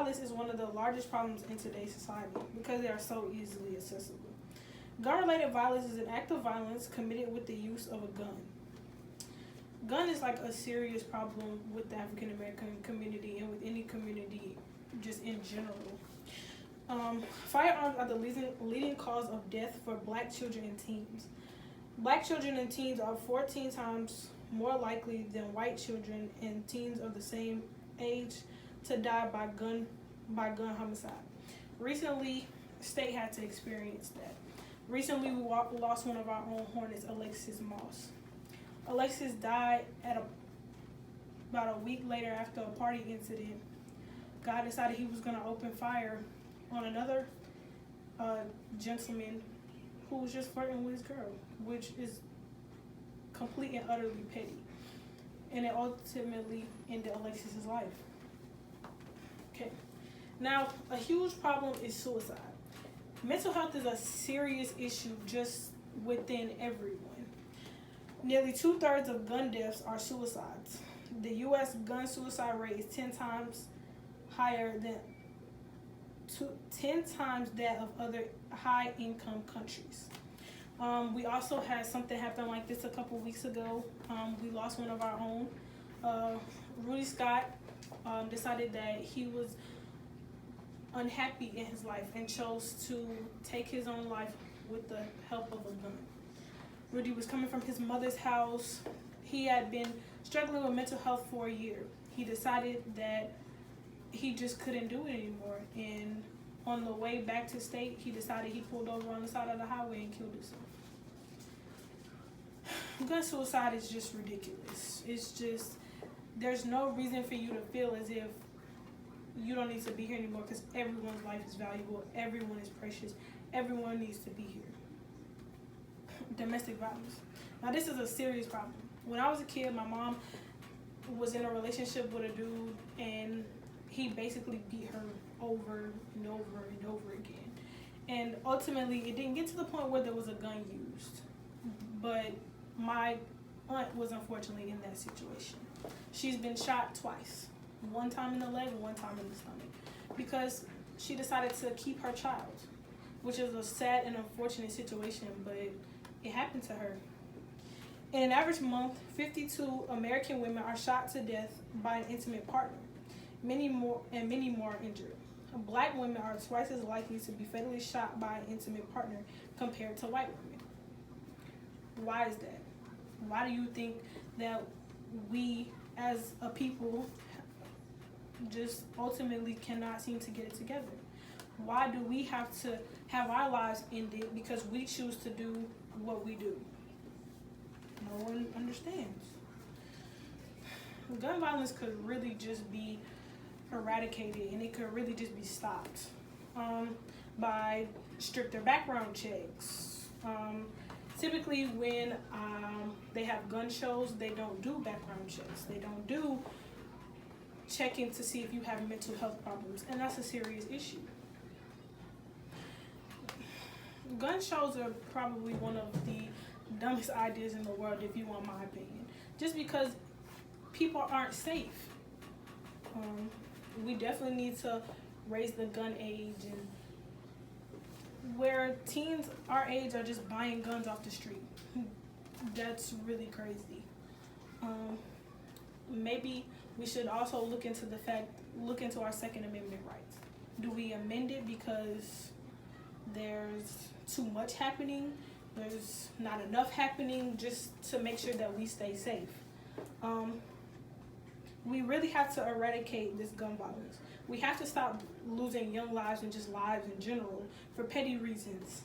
violence is one of the largest problems in today's society because they are so easily accessible. Gun-related violence is an act of violence committed with the use of a gun. Gun is like a serious problem with the African American community and with any community just in general. Firearms are the leading cause of death for black children and teens. Black children and teens are 14 times more likely than white children and teens of the same age to die by gun homicide. Recently, state had to experience that. Recently, we lost one of our own Hornets, Alexis Moss. Alexis died about a week later after a party incident. God decided he was going to open fire on another gentleman who was just flirting with his girl, which is complete and utterly petty. And it ultimately ended Alexis's life. Okay. Now, a huge problem is suicide. Mental health is a serious issue just within everyone. Nearly 2/3 of gun deaths are suicides. The U.S. gun suicide rate is 10 times higher than 10 times that of other high-income countries. We also had something happen like this a couple weeks ago. We lost one of our own. Rudy Scott decided that he was unhappy in his life and chose to take his own life with the help of a gun. Rudy was coming from his mother's house. He had been struggling with mental health for a year. He decided that he just couldn't do it anymore. And on the way back to state, he decided he pulled over on the side of the highway and killed himself. Gun suicide is just ridiculous. It's just, there's no reason for you to feel as if you don't need to be here anymore because everyone's life is valuable, everyone is precious, everyone needs to be here. Domestic violence. Now this is a serious problem. When I was a kid, my mom was in a relationship with a dude and he basically beat her over and over and over again. And ultimately, it didn't get to the point where there was a gun used. But my aunt was unfortunately in that situation. She's been shot twice. One time in the leg and one time in the stomach. Because she decided to keep her child. Which is a sad and unfortunate situation, but it happened to her. In an average month, 52 American women are shot to death by an intimate partner. Many more are injured. Black women are twice as likely to be fatally shot by an intimate partner compared to white women. Why is that? Why do you think that we as a people just ultimately cannot seem to get it together? Why do we have to have our lives ended because we choose to do what we do? No one understands. Gun violence could really just be eradicated and it could really just be stopped by stricter background checks. Typically when they have gun shows, they don't do background checks. They don't do checking to see if you have mental health problems, and that's a serious issue. Gun shows are probably one of the dumbest ideas in the world, if you want my opinion. Just because people aren't safe. We definitely need to raise the gun age, and where teens our age are just buying guns off the street. That's really crazy. Maybe we should also look into our Second Amendment rights. Do we amend it because there's too much happening, there's not enough happening, just to make sure that we stay safe? We really have to eradicate this gun violence. We have to stop losing young lives and just lives in general for petty reasons.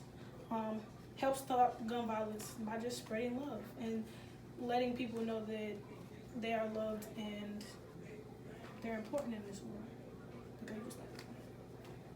Help stop gun violence by just spreading love and letting people know that they are loved and they're important in this world. Okay,